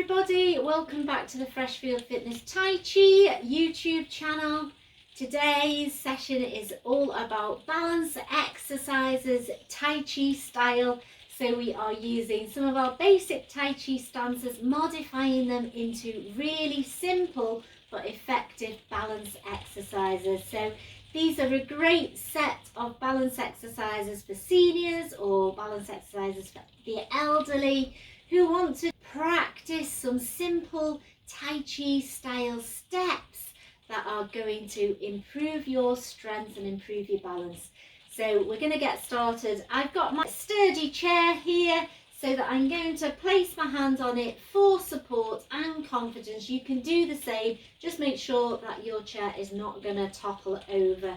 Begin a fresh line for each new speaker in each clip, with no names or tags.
everybody, welcome back to the Freshfield Fitness Tai Chi YouTube channel. Today's session is all about balance exercises, Tai Chi style. So we are using some of our basic Tai Chi stances, modifying them into really simple but effective balance exercises. So these are a great set of balance exercises for seniors or balance exercises for the elderly who want to practice some simple Tai Chi style steps that are going to improve your strength and improve your balance. So we're going to get started. I've got my sturdy chair here so that I'm going to place my hands on it for support and confidence. You can do the same, just make sure that your chair is not going to topple over.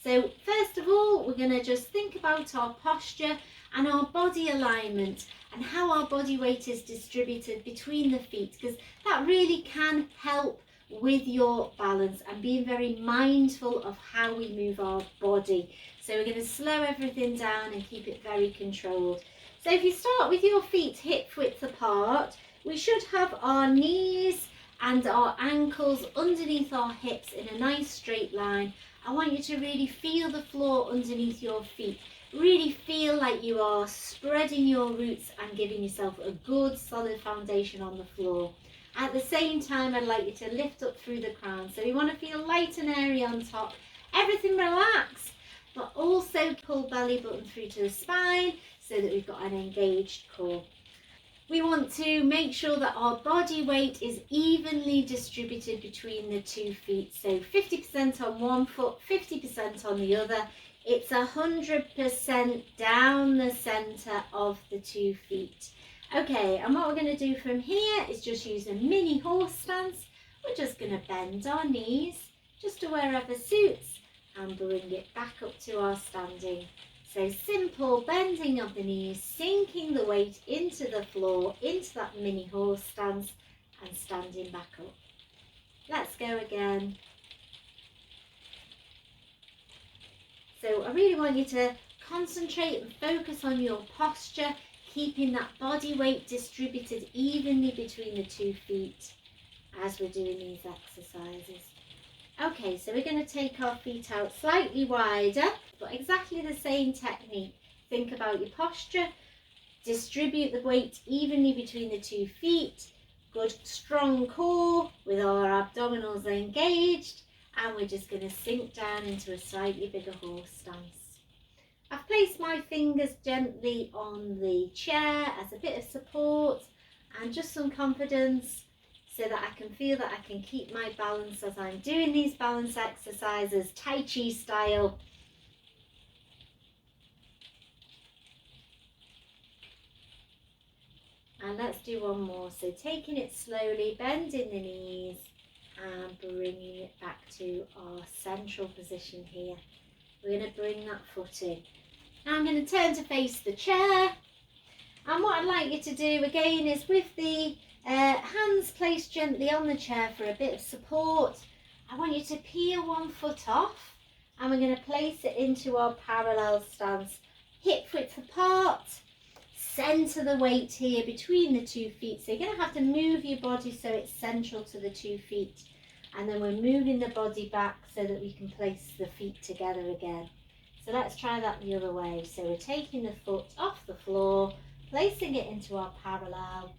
So first of all, we're going to just think about our posture and our body alignment and how our body weight is distributed between the feet, because that really can help with your balance and being very mindful of how we move our body. So we're going to slow everything down and keep it very controlled. So if you start with your feet hip width apart, we should have our knees and our ankles underneath our hips in a nice straight line. I want you to really feel the floor underneath your feet. Really feel like you are spreading your roots and giving yourself a good solid foundation on the floor. At the same time, I'd like you to lift up through the crown. So we want to feel light and airy on top. Everything relaxed, but also pull belly button through to the spine so that we've got an engaged core. We want to make sure that our body weight is evenly distributed between the 2 feet. So 50% on one foot, 50% on the other. It's 100% down the centre of the 2 feet. Okay, and what we're going to do from here is just use a mini horse stance. We're just going to bend our knees just to wherever suits and bring it back up to our standing. So simple bending of the knees, sinking the weight into the floor, into that mini horse stance and standing back up. Let's go again. So I really want you to concentrate and focus on your posture, keeping that body weight distributed evenly between the 2 feet as we're doing these exercises. Okay, so we're going to take our feet out slightly wider, but exactly the same technique. Think about your posture, distribute the weight evenly between the 2 feet, good strong core with our abdominals engaged, and we're just going to sink down into a slightly bigger horse stance. I've placed my fingers gently on the chair as a bit of support and just some confidence so that I can feel that I can keep my balance as I'm doing these balance exercises, Tai Chi style. And let's do one more. So taking it slowly, bending the knees and bringing it back to our central position here. We're going to bring that foot in. Now I'm going to turn to face the chair, and what I'd like you to do again is with the hands placed gently on the chair for a bit of support, I want you to peel one foot off and we're going to place it into our parallel stance, hip width apart, centre the weight here between the 2 feet. So you're going to have to move your body so it's central to the 2 feet, and then we're moving the body back so that we can place the feet together again. So let's try that the other way. So we're taking the foot off the floor, placing it into our parallel,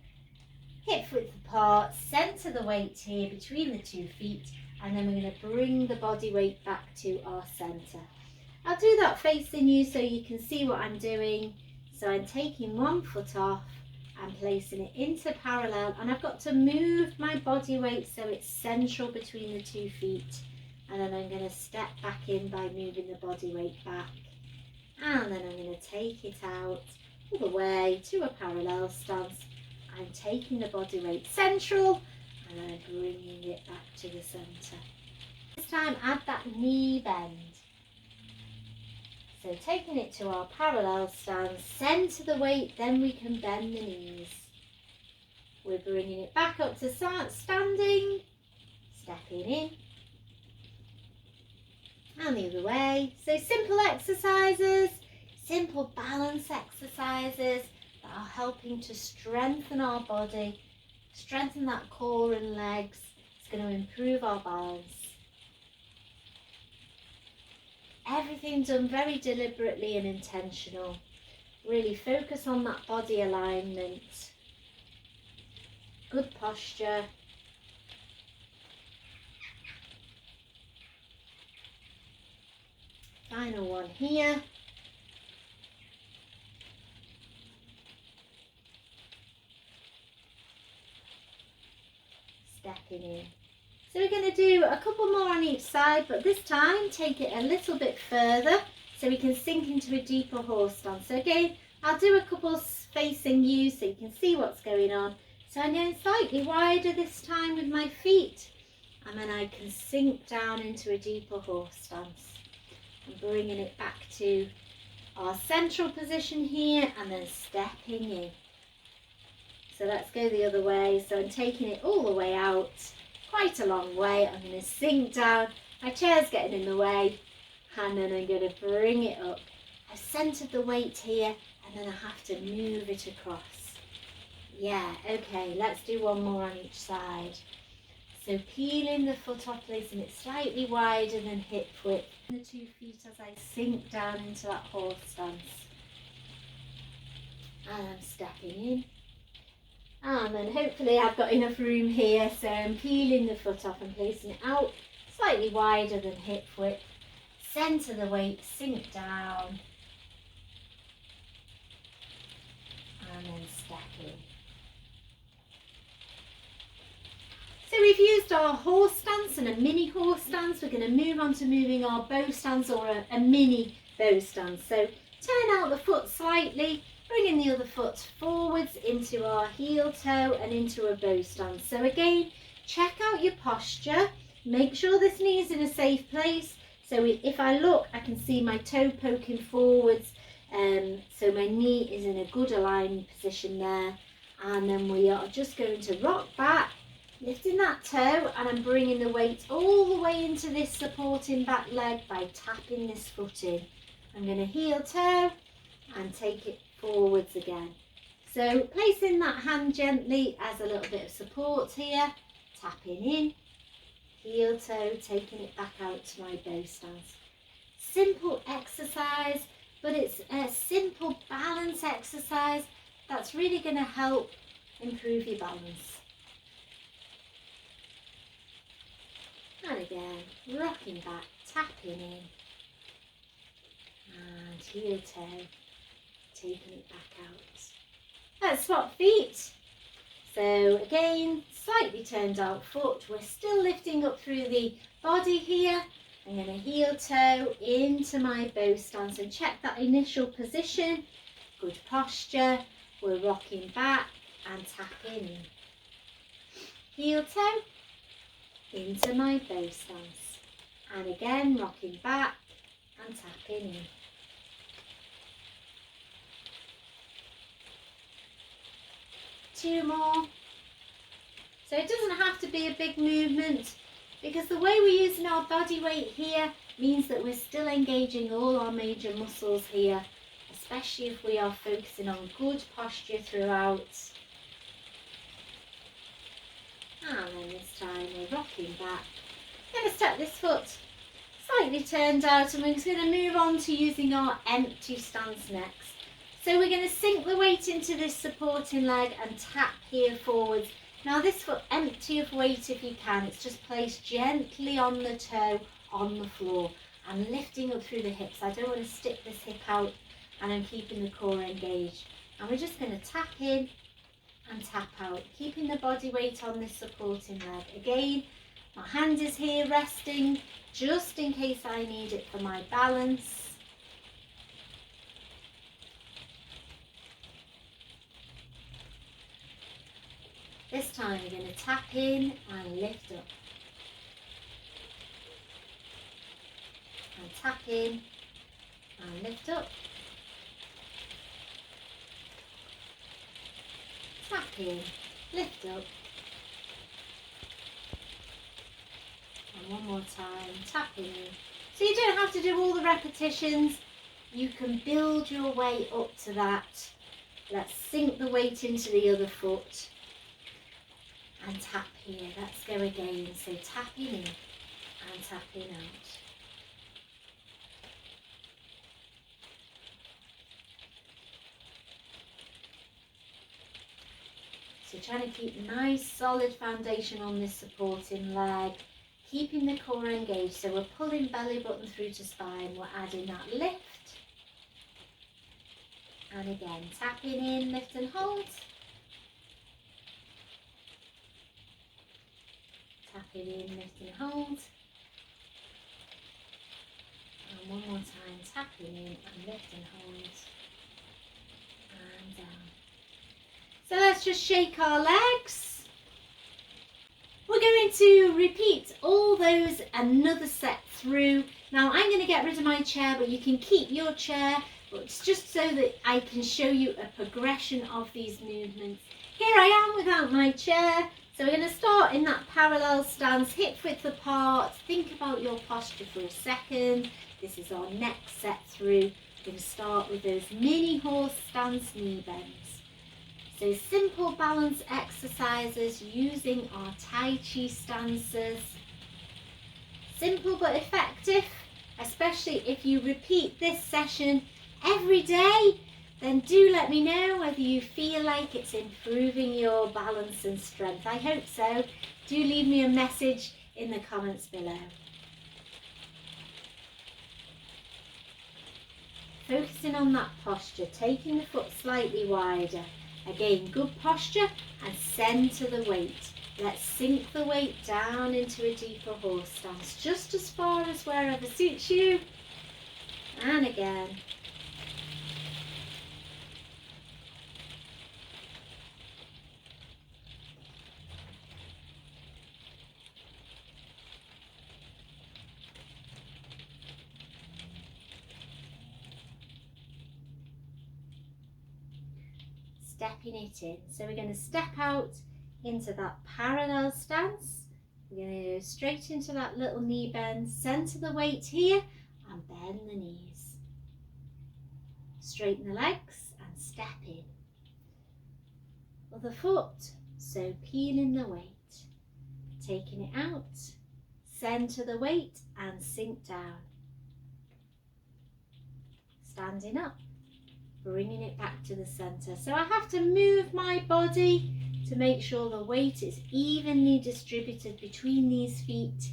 hip width apart, centre the weight here between the 2 feet, and then we're going to bring the body weight back to our centre. I'll do that facing you so you can see what I'm doing. So I'm taking one foot off and placing it into parallel, and I've got to move my body weight so it's central between the 2 feet. And then I'm going to step back in by moving the body weight back. And then I'm going to take it out all the way to a parallel stance. I'm taking the body weight central and then bringing it back to the centre. This time add that knee bend. So taking it to our parallel stance, centre the weight, then we can bend the knees. We're bringing it back up to standing, stepping in. And the other way. So simple exercises, simple balance exercises that are helping to strengthen our body, strengthen that core and legs. It's going to improve our balance. Everything done very deliberately and intentional. Really focus on that body alignment. Good posture. Final one here. Stepping in. So we're going to do a couple more on each side, but this time take it a little bit further so we can sink into a deeper horse stance. So again, I'll do a couple facing you so you can see what's going on. So I'm going slightly wider this time with my feet, and then I can sink down into a deeper horse stance. I'm bringing it back to our central position here and then stepping in. So let's go the other way. So I'm taking it all the way out, quite a long way. I'm going to sink down. My chair's getting in the way, and then I'm going to bring it up. I've centered the weight here, and then I have to move it across. Yeah, okay, let's do one more on each side. So peeling the foot off, placing it slightly wider than hip width. The 2 feet as I sink down into that horse stance. And I'm stepping in. And then hopefully I've got enough room here. So I'm peeling the foot off and placing it out slightly wider than hip width. Centre the weight, sink down. And then step in. So we've used our horse stance and a mini horse stance. We're going to move on to moving our bow stance or a mini bow stance. So turn out the foot slightly, bringing the other foot forwards into our heel toe and into a bow stance. So again, check out your posture. Make sure this knee is in a safe place. So if I look, I can see my toe poking forwards. So my knee is in a good aligned position there. And then we are just going to rock back, lifting that toe, and I'm bringing the weight all the way into this supporting back leg by tapping this foot in. I'm going to heel toe and take it forwards again. So placing that hand gently as a little bit of support here, tapping in, heel toe, taking it back out to my bow stance. Simple exercise, but it's a simple balance exercise that's really going to help improve your balance. And again, rocking back, tapping in, and heel toe, taking it back out. Let's swap feet. So again, slightly turned out foot. We're still lifting up through the body here. I'm going to heel toe into my bow stance and check that initial position. Good posture. We're rocking back and tapping in. Heel toe into my bow stance, and again rocking back and tapping in. Two more. So it doesn't have to be a big movement, because the way we're using our body weight here means that we're still engaging all our major muscles here, especially if we are focusing on good posture throughout. And then this time we're rocking back. I'm going to step this foot slightly turned out, and we're just going to move on to using our empty stance next. So we're going to sink the weight into this supporting leg and tap here forwards. Now this foot empty of weight if you can. It's just placed gently on the toe on the floor and lifting up through the hips. I don't want to stick this hip out, and I'm keeping the core engaged. And we're just going to tap in and tap out, keeping the body weight on this supporting leg. Again, my hand is here resting just in case I need it for my balance. This time we're going to tap in and lift up. And tap in and lift up. Tap in, lift up. And one more time, tap in. So you don't have to do all the repetitions. You can build your way up to that. Let's sink the weight into the other foot. and tap here. Let's go again. So tapping in and tapping out. So trying to keep a nice solid foundation on this supporting leg, keeping the core engaged. So we're pulling belly button through to spine, we're adding that lift. And again, tapping in, lift and hold. Tapping in, lift and hold. And one more time, tapping in and lift and hold. And down. So let's just shake our legs. We're going to repeat all those another set through. Now I'm going to get rid of my chair, but you can keep your chair. But it's just so that I can show you a progression of these movements. Here I am without my chair. So we're going to start in that parallel stance, hip width apart. Think about your posture for a second. This is our next set through. We're going to start with those mini horse stance knee bends. So simple balance exercises using our Tai Chi stances. Simple but effective, especially if you repeat this session every day. Then do let me know whether you feel like it's improving your balance and strength. I hope so. Do leave me a message in the comments below. Focusing on that posture, taking the foot slightly wider. Again, good posture and centre the weight. Let's sink the weight down into a deeper horse stance, just as far as wherever suits you. And again. Stepping it in. So we're going to step out into that parallel stance. We're going to go straight into that little knee bend, centre the weight here and bend the knees. Straighten the legs and step in. Other foot, so peeling the weight. Taking it out, centre the weight and sink down. Standing up. Bringing it back to the centre. So I have to move my body to make sure the weight is evenly distributed between these feet.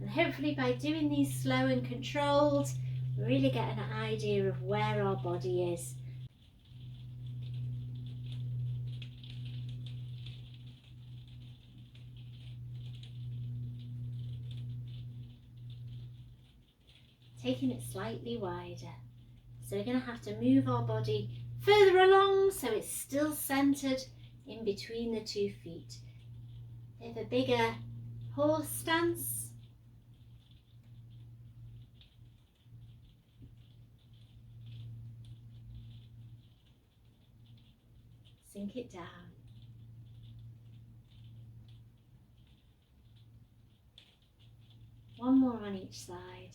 And hopefully by doing these slow and controlled, we really get an idea of where our body is. Taking it slightly wider. So we're going to have to move our body further along so it's still centred in between the 2 feet. Bit of a bigger horse stance. Sink it down. One more on each side.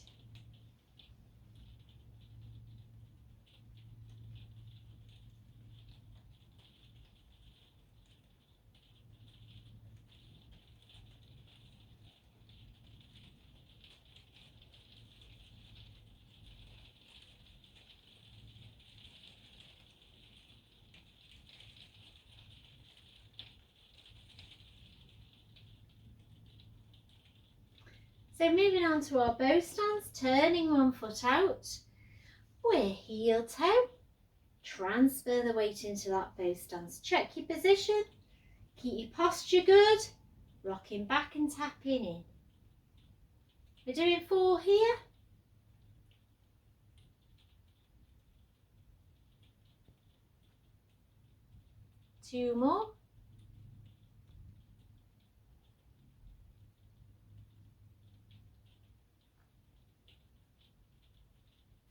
So moving on to our bow stance, turning one foot out, we're heel toe, transfer the weight into that bow stance. Check your position, keep your posture good, rocking back and tapping in. We're doing 4 here. Two more.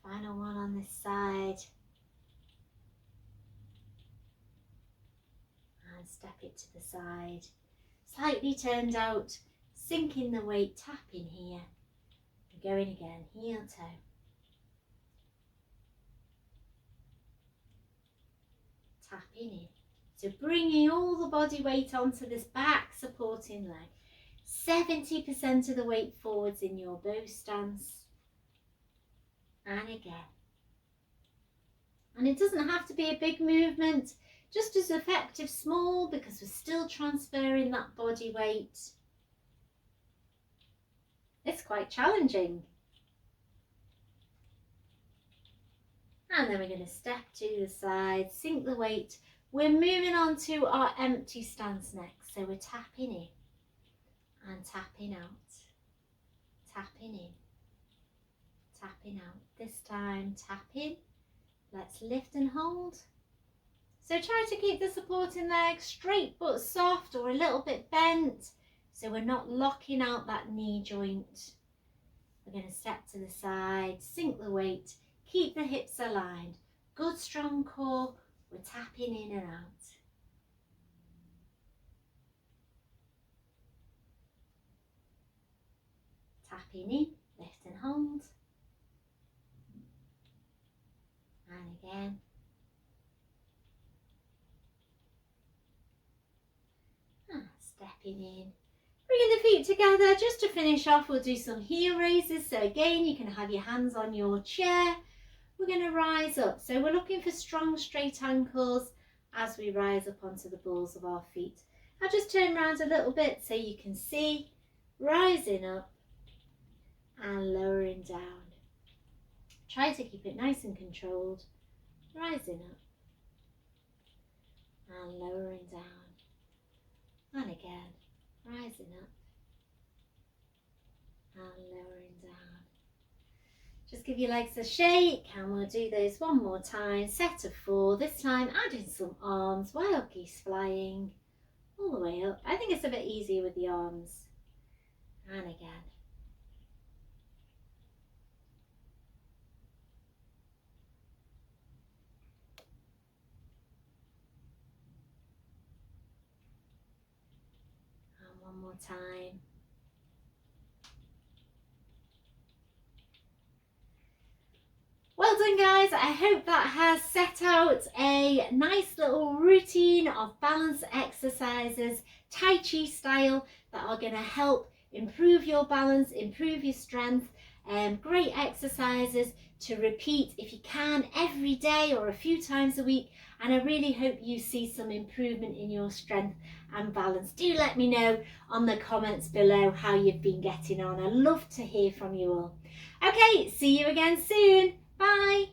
Final one on this side. And step it to the side. Slightly turned out, sinking the weight, tapping here. And going again, heel toe. Tapping in. So bringing all the body weight onto this back supporting leg. 70% of the weight forwards in your bow stance. And again. And it doesn't have to be a big movement, just as effective small, because we're still transferring that body weight. It's quite challenging. And then we're going to step to the side, sink the weight. We're moving on to our empty stance next. So we're tapping in and tapping out, tapping in, tapping out. This time tap in. Let's lift and hold. So try to keep the supporting leg straight but soft or a little bit bent, so we're not locking out that knee joint. We're going to step to the side, sink the weight, keep the hips aligned. Good strong core, we're tapping in and out. Tapping in, lift and hold. And again. And stepping in. Bringing the feet together. Just to finish off, we'll do some heel raises. So again, you can have your hands on your chair. We're going to rise up. So we're looking for strong straight ankles as we rise up onto the balls of our feet. I'll just turn around a little bit so you can see. Rising up and lowering down. Try to keep it nice and controlled. Rising up and lowering down. And again, rising up and lowering down. Just give your legs a shake and we'll do those one more time. Set of 4. This time add in some arms, wild geese flying all the way up. I think it's a bit easier with the arms. And again. And one more time. Well done, guys. I hope that has set out a nice little routine of balance exercises, Tai Chi style, that are going to help improve your balance, improve your strength. Great exercises to repeat if you can every day or a few times a week. And I really hope you see some improvement in your strength and balance. Do let me know on the comments below how you've been getting on. I love to hear from you all. Okay, see you again soon. Bye.